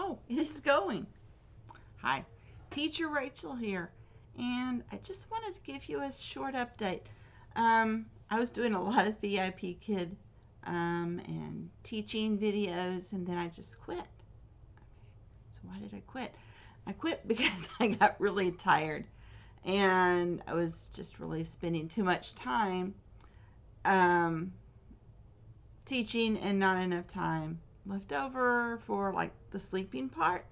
Oh, it is going. Hi, Teacher Rachel here, and I just wanted to give you a short update. I was doing a lot of VIPKid and teaching videos, and then I just quit. Okay, so why did I quit? I quit because I got really tired, and I was just really spending too much time um, teaching and not enough time left over for like the sleeping part.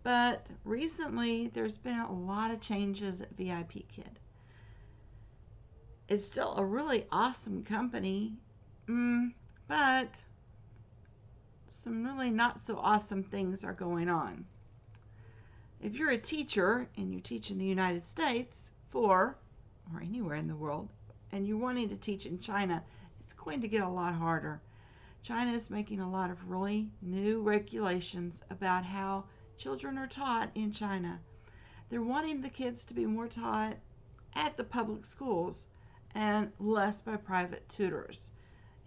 But recently, there's been a lot of changes at VIPKid. It's still a really awesome company, but some really not so awesome things are going on. If you're a teacher and you teach in the United States or anywhere in the world, and you're wanting to teach in China, it's going to get a lot harder. China is making a lot of really new regulations about how children are taught in China. They're wanting the kids to be more taught at the public schools and less by private tutors.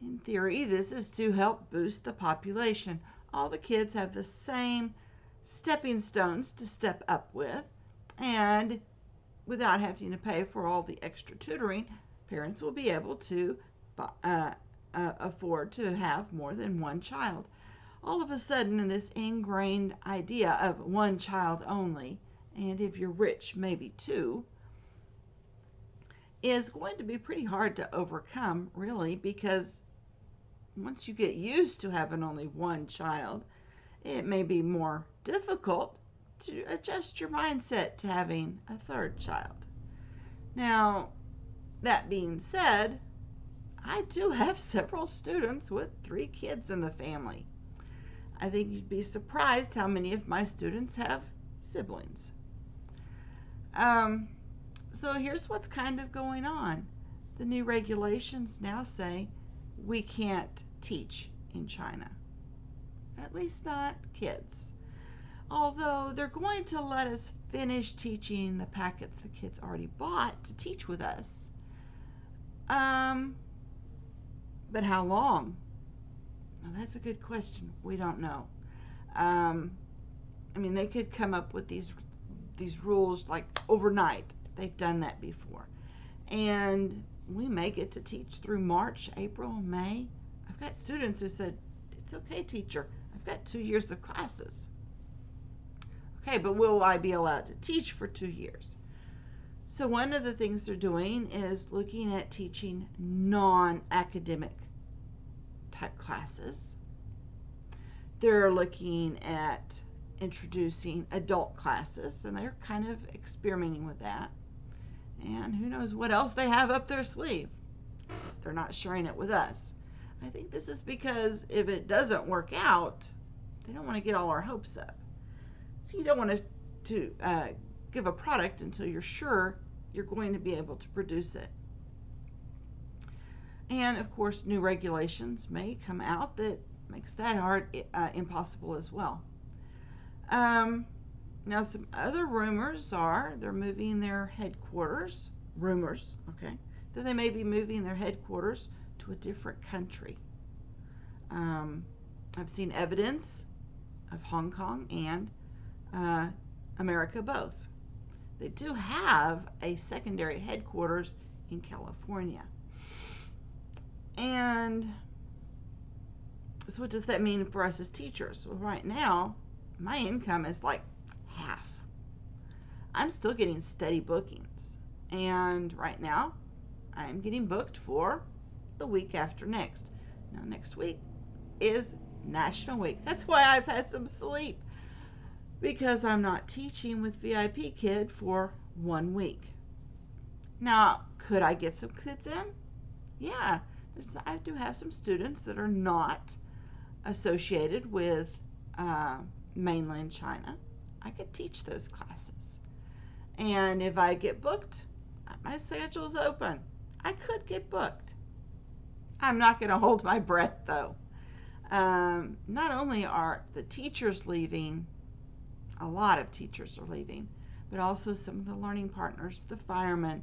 In theory, this is to help boost the population. All the kids have the same stepping stones to step up with, and without having to pay for all the extra tutoring, parents will be able to afford to have more than one child. All of a sudden, in this ingrained idea of one child only, and if you're rich, maybe two, is going to be pretty hard to overcome, really, because once you get used to having only one child, it may be more difficult to adjust your mindset to having a third child. Now, that being said, I do have several students with 3 kids in the family. I think you'd be surprised how many of my students have siblings. So here's what's kind of going on. The new regulations now say we can't teach in China, at least not kids. Although they're going to let us finish teaching the packets the kids already bought to teach with us. But how long? Now that's a good question. We don't know. They could come up with these rules like overnight. They've done that before. And we may get to teach through March, April, May. I've got students who said, it's okay, teacher. I've got 2 years of classes. Okay, but will I be allowed to teach for 2 years? So one of the things they're doing is looking at teaching non-academic type classes. They're looking at introducing adult classes, and they're kind of experimenting with that. And who knows what else they have up their sleeve. They're not sharing it with us. I think this is because if it doesn't work out, they don't want to get all our hopes up. So you don't want to give a product until you're sure you're going to be able to produce it. And of course, new regulations may come out that makes that impossible as well. Now, some other rumors are they're moving their headquarters, that they may be moving their headquarters to a different country. I've seen evidence of Hong Kong and America both. They do have a secondary headquarters in California. And so what does that mean for us as teachers? Well, right now, my income is like half. I'm still getting steady bookings. And right now, I'm getting booked for the week after next. Now, next week is National Week. That's why I've had some sleep, because I'm not teaching with VIPKid for 1 week. Now, could I get some kids in? Yeah, I do have some students that are not associated with mainland China. I could teach those classes. And if I get booked, my schedule's open. I could get booked. I'm not going to hold my breath, though. Not only are the teachers leaving, a lot of teachers are leaving, but also some of the learning partners, the firemen.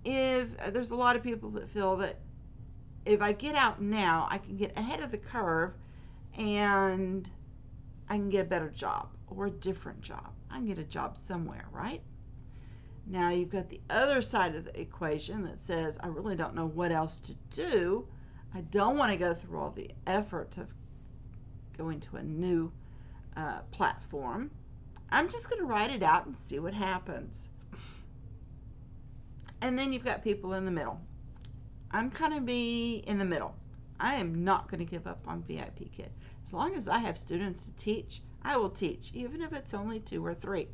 If there's a lot of people that feel that if I get out now, I can get ahead of the curve and I can get a better job or a different job. I can get a job somewhere, right? Now you've got the other side of the equation that says, I really don't know what else to do. I don't want to go through all the effort of going to a new platform. I'm just going to write it out and see what happens. And then you've got people in the middle. I'm kind of be in the middle. I am not going to give up on VIPKid. As long as I have students to teach, I will teach, even if it's only 2 or 3.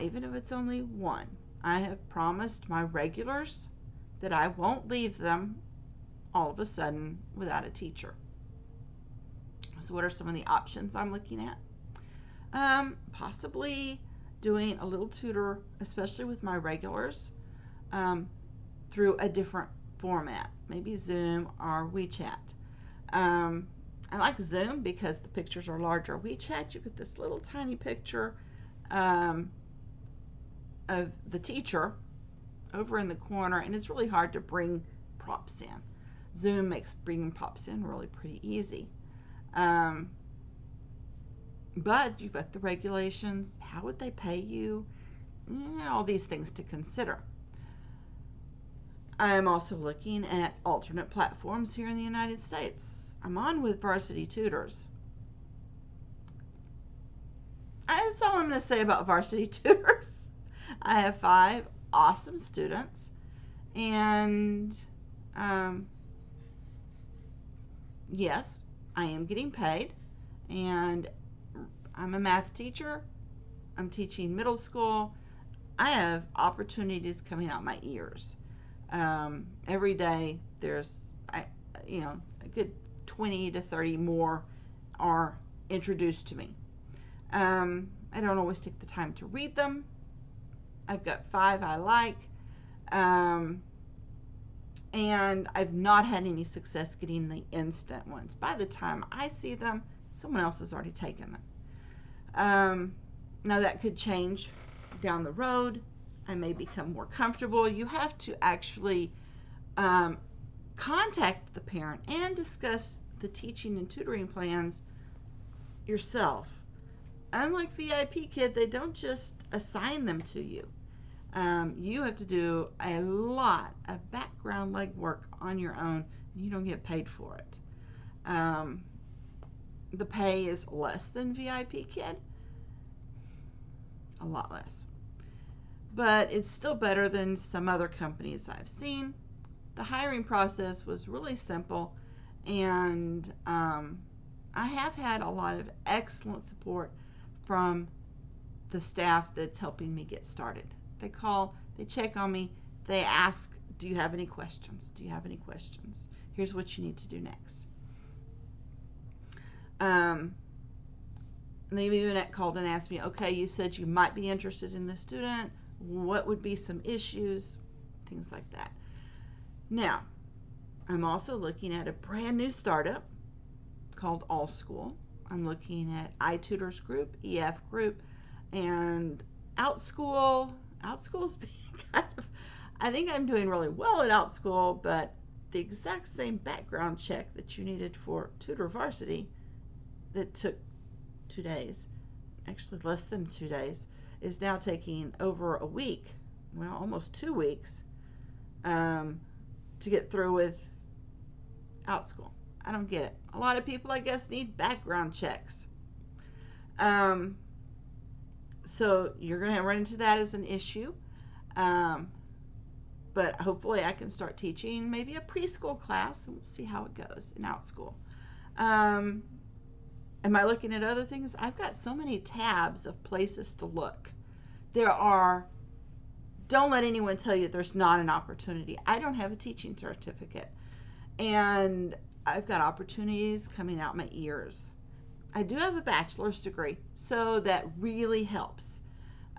Even if it's only 1. I have promised my regulars that I won't leave them all of a sudden without a teacher. So what are some of the options I'm looking at? Possibly doing a little tutor, especially with my regulars, through a different format, maybe Zoom or WeChat. I like Zoom because the pictures are larger. WeChat, you get this little tiny picture of the teacher over in the corner, and it's really hard to bring props in. Zoom makes bringing props in really pretty easy. But you've got the regulations. How would they pay you? All these things to consider. I'm also looking at alternate platforms here in the United States. I'm on with Varsity Tutors. That's all I'm going to say about Varsity Tutors. I have 5 awesome students, and yes, I am getting paid, and I'm a math teacher. I'm teaching middle school. I have opportunities coming out my ears. Every day there's, a good 20 to 30 more are introduced to me. I don't always take the time to read them. I've got 5 I like, and I've not had any success getting the instant ones. By the time I see them, someone else has already taken them. Now that could change down the road. I may become more comfortable. You have to actually contact the parent and discuss the teaching and tutoring plans yourself. Unlike VIPKid, they don't just assign them to you. You have to do a lot of background legwork on your own, and you don't get paid for it. The pay is less than VIPKid, a lot less. But it's still better than some other companies I've seen. The hiring process was really simple, and I have had a lot of excellent support from the staff that's helping me get started. They call, they check on me, they ask, do you have any questions? Do you have any questions? Here's what you need to do next. They've even called and asked me, okay, you said you might be interested in this student. What would be some issues? Things like that. Now, I'm also looking at a brand new startup called All School. I'm looking at iTutors Group, EF Group, and OutSchool. OutSchool's being kind of, I think I'm doing really well at OutSchool, but the exact same background check that you needed for Tutor Varsity that took 2 days, actually less than 2 days, is now taking over a week, well, almost 2 weeks, to get through with OutSchool. I don't get it. A lot of people, I guess, need background checks. So you're going to run into that as an issue. But hopefully I can start teaching maybe a preschool class, and we'll see how it goes in OutSchool. Am I looking at other things? I've got so many tabs of places to look. There are, don't let anyone tell you there's not an opportunity. I don't have a teaching certificate, and I've got opportunities coming out my ears. I do have a bachelor's degree, so that really helps.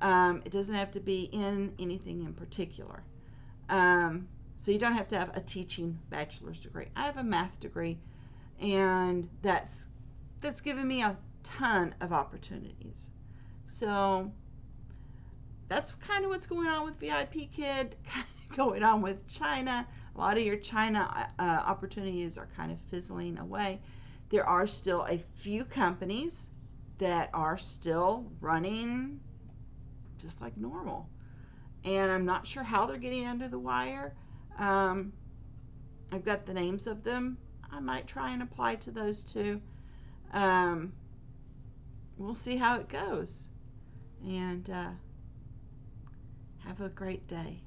It doesn't have to be in anything in particular. So you don't have to have a teaching bachelor's degree. I have a math degree, and that's given me a ton of opportunities. So that's kind of what's going on with VIPKid, kind of going on with China. A lot of your China opportunities are kind of fizzling away. There are still a few companies that are still running just like normal. And I'm not sure how they're getting under the wire. Um, I've got the names of them. I might try and apply to those too. Um, we'll see how it goes. And have a great day.